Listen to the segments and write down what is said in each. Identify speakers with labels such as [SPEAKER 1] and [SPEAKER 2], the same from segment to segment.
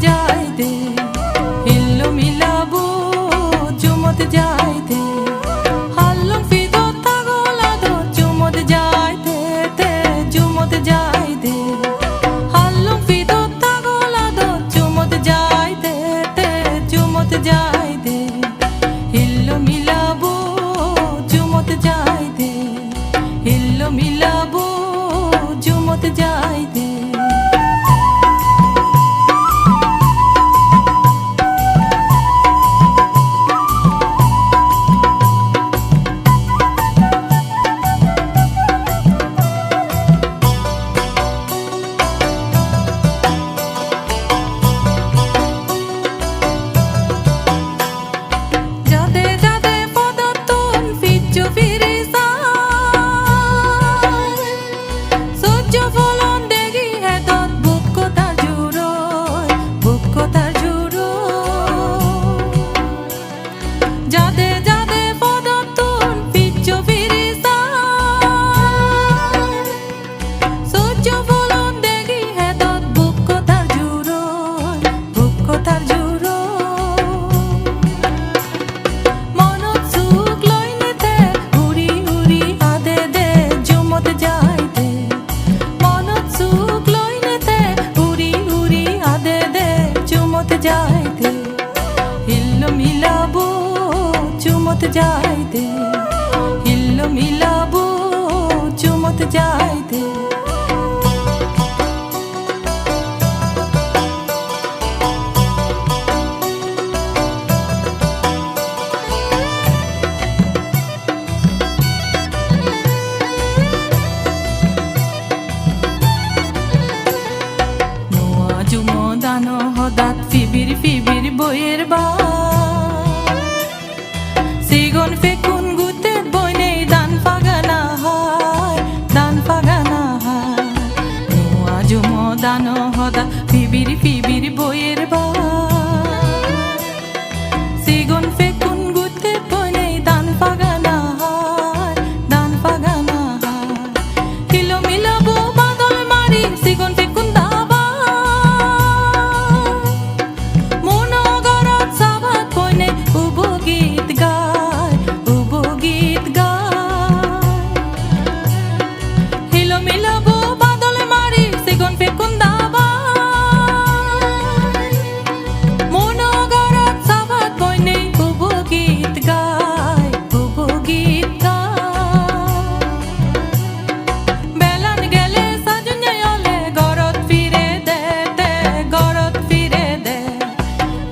[SPEAKER 1] যাই দে হিল্লো মিলাবো চুমত যাই দে হাল্লং ফিদো তাগোলাদো চুমত যাই দে তে চুমত যাই দে হাল্লং ফিদো তাগোলাদো চুমত যাই দে তে চুমত যাই দে হিল্লো মিলাবো চুমত যাই দে হিল্লো মিলাবো চুমত যাই দে হিল্লো মিলাবো চুমত যাই দে হিল্লো মিলাবো চুমত যাই দে নোয়া জুমো দানো হদাত ফিবির ফিবির বইয়ের বা সিগন ফেকুন গুতে বই নেই দান ফাগানা হয় দান ফাগানা হয় নোয়া জুমো দানো হদা ফিবির ফিবির বইয়ের বা সিগন ফেকুন গুতে বই নেই দান ফাগানা হয় দান ফাগানা হয় হিল্লো মিলাবো বাদল মারি সিগন ফেকুন দাবা মনোগরত সাবাত বই নেই উবো গীত গায় উবো গীত গায় হিল্লো মিলাবো বাদল মারি সিগন ফেকুন দাবা মনোগরত সাবাত বই নেই উবো গীত গায় উবো গীত গায় বেলান গেলে সাজন যাইলে গরত ফিরে দে তে গরত ফিরে দে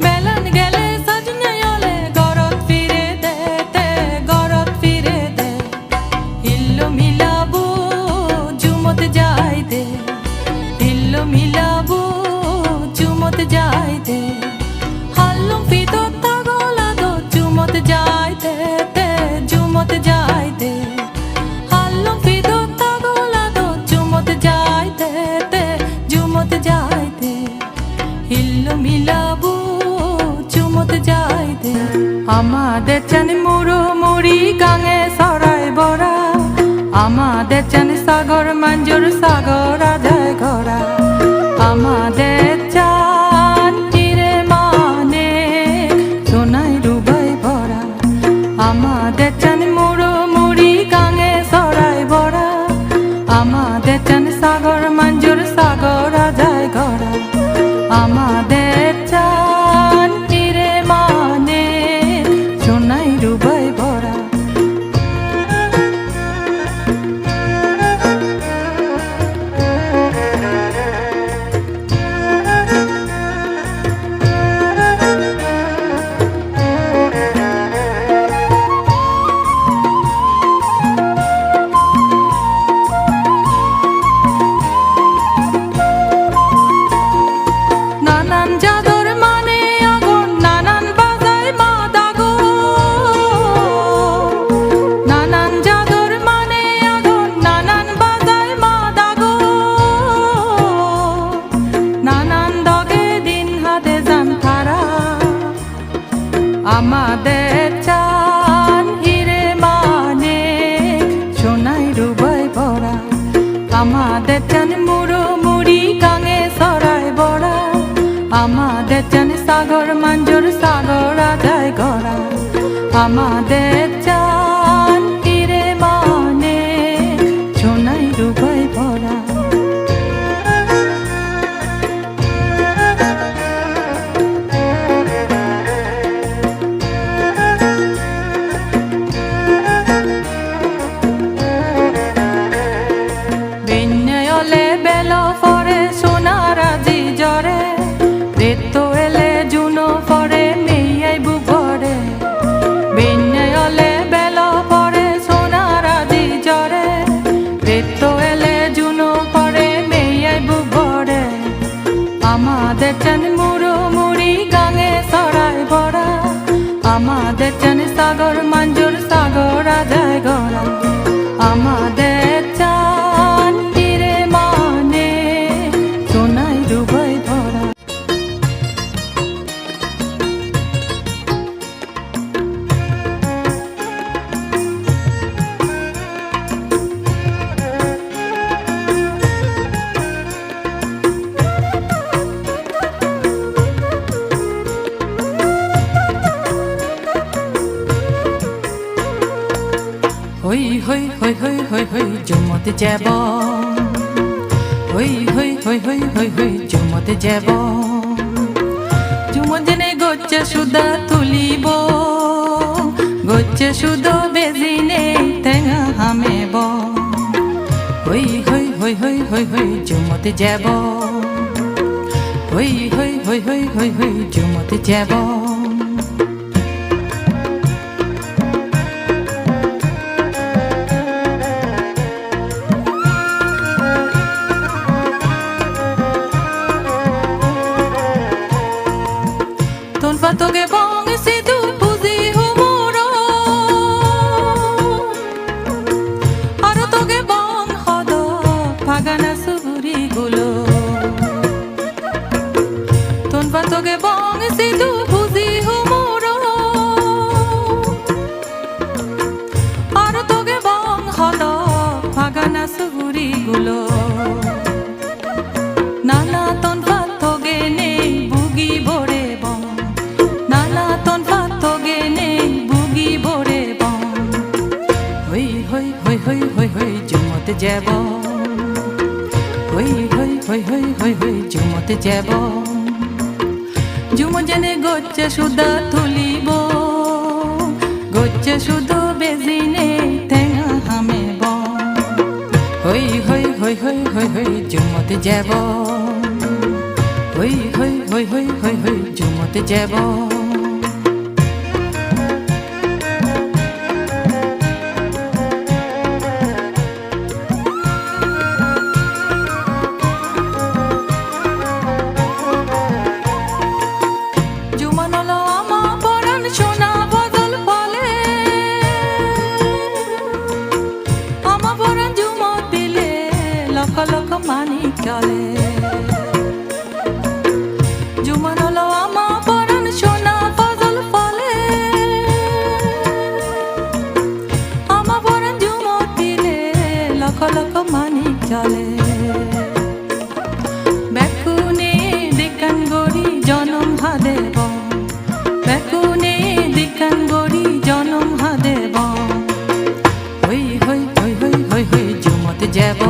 [SPEAKER 1] বেলান গেলে সাজন যাইলে গরত ফিরে দে তে গরত ফিরে দে হিল্লো মিলাবো চুমত যাই দে হিল্লো মিলাবো চুমত যাই দে হাল্লং ফিদো তাগোলাদো চুমত যাই দে তে চুমত যাই দে হাল্লং ফিদো তাগোলাদো চুমত যাই দে তে চুমত যাই দে হিল্লো মিলাবো চুমত যাই দে আমাদের চান মুড়ো মুড়ি গাঙে সরাই বড়া আমাদের চান সাগর মঞ্জুর সাগর আধায় ঘোরা আমাদের চান তীরে মানে সোনাই রুবাই ভরা আমাদের চান মুড়ো মুড়ি গাঙে সরাই বড়া আমাদের চান সাগর মঞ্জুর সাগর আধায় ঘোরা আমাদের চান তীরে মানে সোনাই রুবাই ভরা নানান জাদর মানে আগুন নানান বাজায় মাদাগো নানান জাদর মানে আগুন নানান বাজায় মাদাগো নানান দগে দিন হাতে যান তারা আমাদের চান হিরে মানে সোনাই রুবাই ভরা আমাদের চান মুড়ো মুড়ি গাঙে সরাই বড়া আমার সাগর মাঞ্জর সাগর আজায় গড়া আমাদের চান তীরে মানে সোনাই রূপায় ভরা। বিনয়লে বেল ফরে সোনারাজি জরে রেতো এলে জুনো ফরে মেয়াই বুভরে। বিনয়লে বেল ফরে সোনারাজি জরে রেতো এলে জুনো ফরে মেয়াই বুভরে। আমাদের চান মুড়ো মুড়ি গাঙে সরাই ভরা আমাদের চান সাগর মাঞ্জুর সাগর আজায় গড়া আমাদের চান তীরে মানে সোনাই রূপায় ভরা। হই হই হই হই হই হই জুমতে যাব হই হই হই হই হই হই জুমতে যাব। জুমত জেনে গচ্ছে সুদা তুলিব গচ্ছে সুদ বেজি নেই টেঙা হামেব। হই হই হই হই হই হই জুমতে যাব হই হই হই হই হই হই জুমতে যাব। তোকে বং সিধু বুঝি হুমুরো আর তোকে বং হদ ফাগানা সুরি গুলো তোনপা তোকে বং সিধু বুঝি হুমুরো আর তোকে বং হদ ফাগানা সুরি গুলো। নানা তোনপা তোকে নেই বুগি ভরে বং নানা তন পাতগে নেই বুগি ভরে বং। হই হই হই হই হই হই জুমতে যাব হই হই হই হই হই হই জুমতে যাব। জুম জেনে গচ্ছে সুদা তুলিব গচ্ছে শুধু বেজি নেই টেঙা হামেব। হই হই হই হই হই হই জুমতে যাব হই হই হই হই হই হই জুমতে যাব। জুমানলো আমা পরাণ সোনা বদল ফলে আমা পরাণ জুমত দিলে লক্ষ লক্ষ মানিক চলে। জুমানলো আমা পরাণ সোনা বদল ফলে আমা পরাণ জুমত দিলে লক্ষ লক্ষ মানিক চলে। বেকুনে দিকান গড়ি জনম হাদেব বেকুনে দিকান গড়ি জনম হাদেব। হই হই হই হই হই হই জুমতে যাব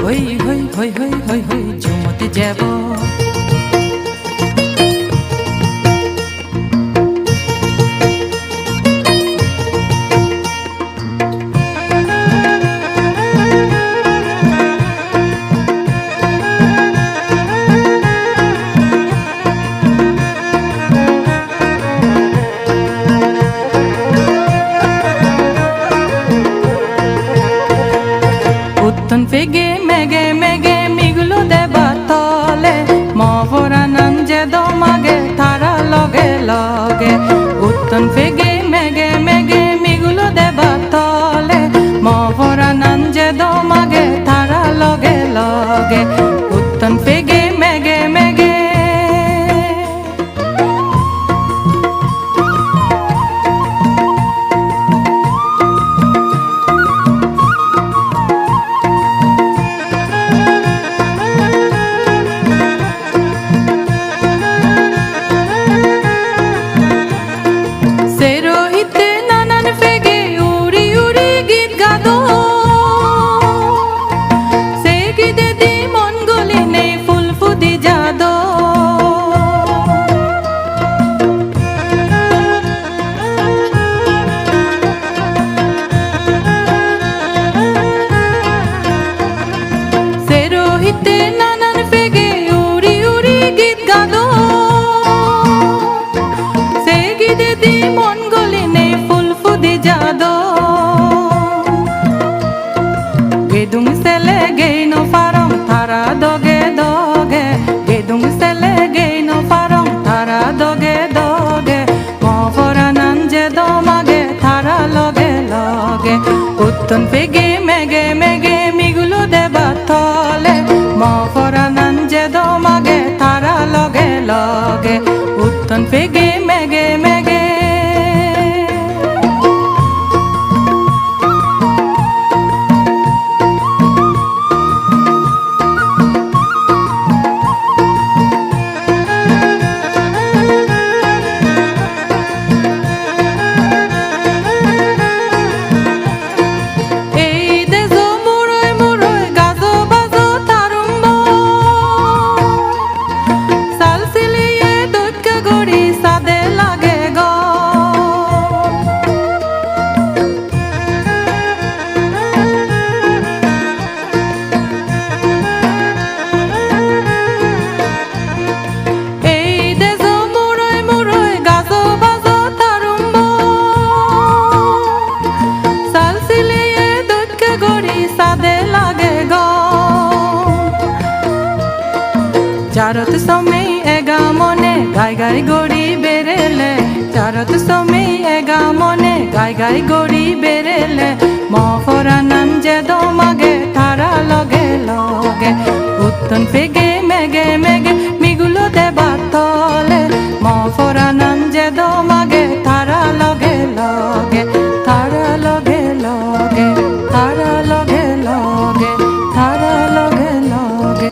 [SPEAKER 1] হই হই হই হই হই হই জুমতে যাব। উত্তন ফেগে মেগে মেগে মিগুলো দেবা তলে মভরা নঞ্জে দমাগে তারা লগে লগে। উত্তন ফেগে মেগে মেগে মিগুলো দেবা তলে মভরা নঞ্জে দমাগে তারা লগে লগে। উত্তন ফেগে মেগে মেগে gedung sele gay no farong tara doge doge gedung sele gay no farong tara doge doge mo foranan je domage tara loge loge utton pege mege mege migulo deba tole mo foranan je domage tara loge loge utton pege mege mege চারত সমে এগা মনে গাই গাই গড়ি বেরেলে চারত সমে এগা মনে গাই গাই গড়ি বেরেলে ম ফরানান যে দমাগে তারা লগে লগে উত্তন পেগে মেগে মেগে মিগুলো দেবা তলে ম ফরানান যে দমাগে তারা লগে লগে তারা লগে লগে তারা লগে লগে তারা লগে লগে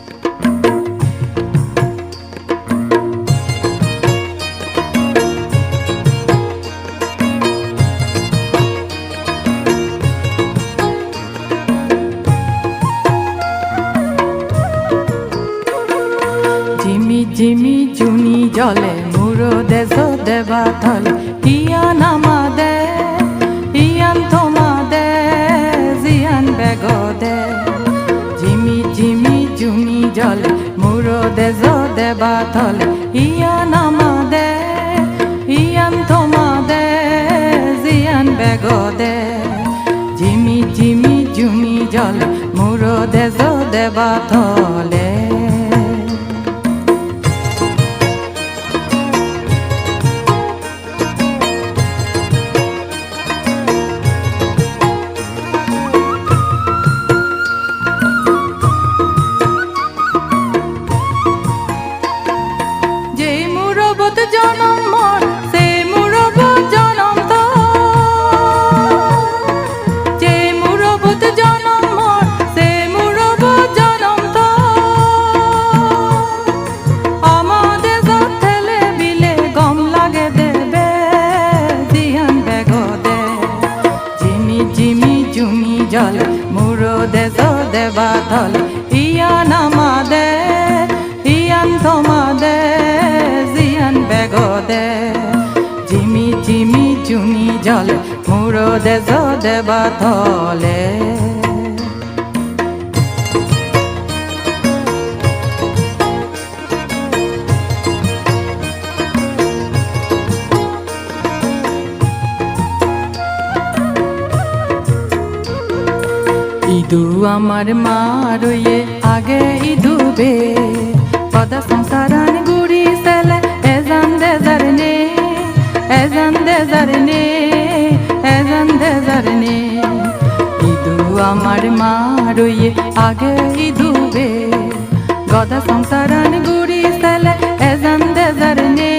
[SPEAKER 1] জিমি জুনি জলে মুরো দেশ দেবা থলে ইয়ান আমাদে ইয়ান তোমাদে জিয়ান বেগদে জিমি জুনি জলে মুরো দেশ দেবা থলে ইয়ান আমাদে ইয়ান তোমাদে জিয়ান বেগদে জিমি জুনি জলে মুরো দেশ দেবা থলে জনম মোর সে মুরবত জনম তো যে মুরবত জনম মোর সে মুরবত জনম তো আমাদের জথেলে বিলে গম লাগে দেবে জিয়ান বেগদে জিমি জুমি জল মুরো দেশ দেবা থল ইয়ান আমাদে ইয়ান তোমাদে বেগদে জিমি জুনি জল মুরো দেশ দেবা থলে ইদু আমার মা রয়ে আগে ইদুবে পদা সংসারান গুড়ি সেলে ezan dezarne ইদু আমার মা রয়ে আগে ইদুবে গদা সংসারান গুড়ি সেলে ezan dezarne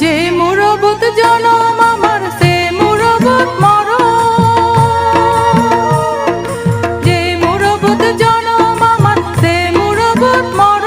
[SPEAKER 1] যে মুরবত জনম আমার সে মুরবত মর যে মুরবত জনম আমার সে মুরবত মর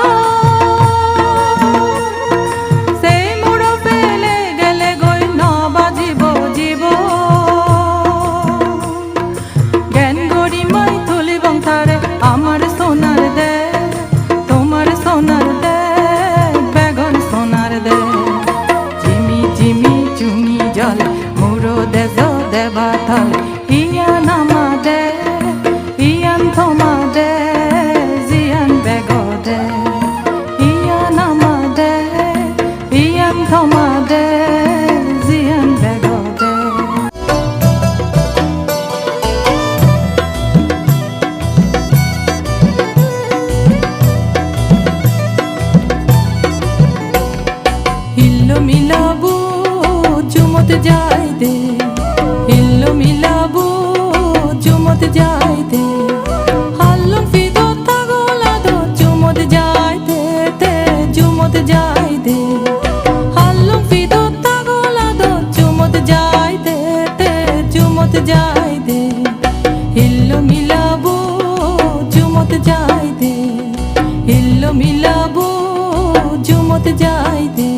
[SPEAKER 1] জুমত যাই দে ইল্লো মিলাবো জুমত যাই দে হাল্লম ফিদো তাগোলা দো জুমত যাই দে তে জুমত যাই দে হাল্লম ফিদো তাগোলা দো জুমত যাই দে তে জুমত যাই দে ইল্লো মিলাবো জুমত যাই দে ইল্লো মিলাবো জুমত যাই দে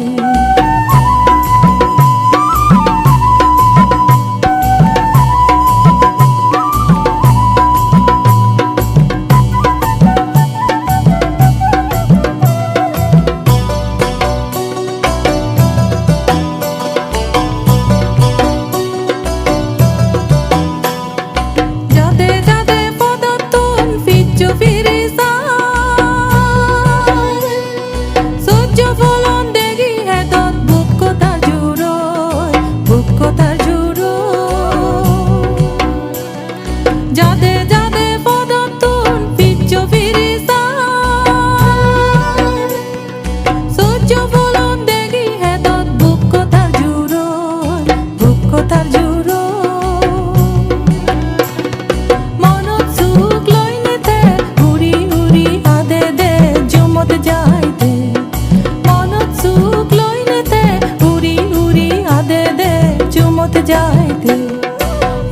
[SPEAKER 1] যাই দে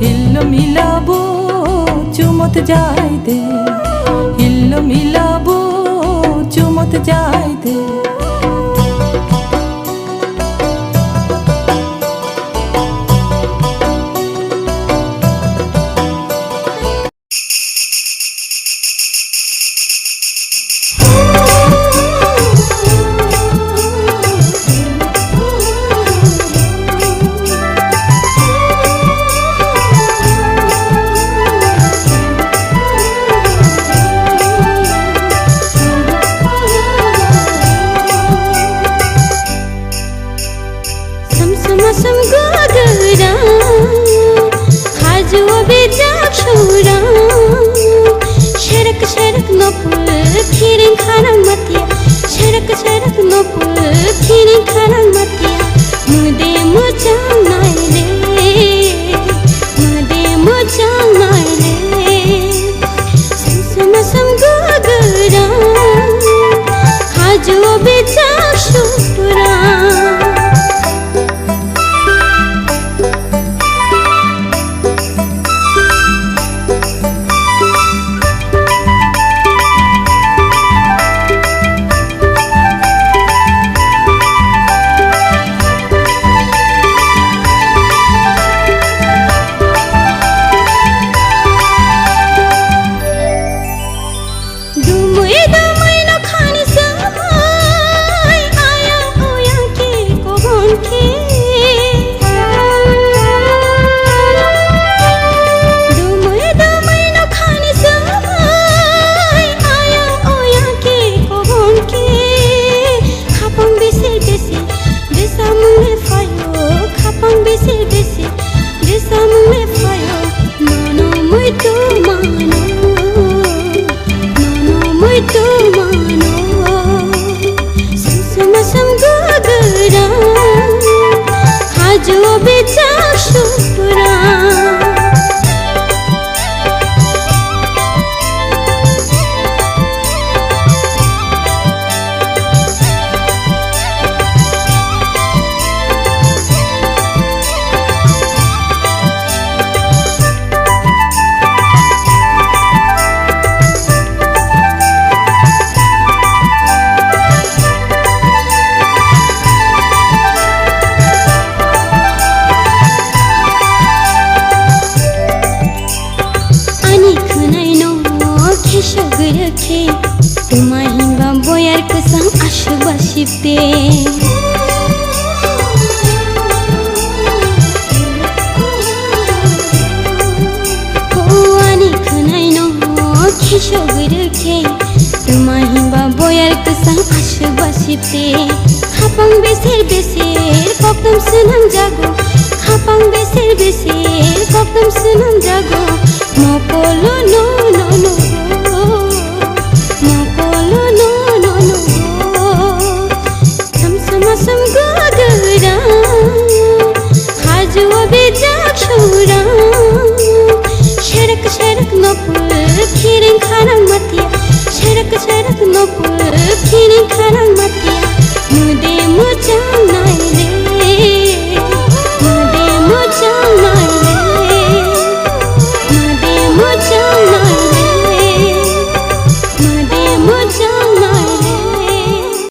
[SPEAKER 1] ইল্লো মিলাবো জুমত যাই দে ইল্লো মিলাবো জুমত যাই দে
[SPEAKER 2] Hapang besir besir koktum senang jago Hapang besir besir koktum senang jago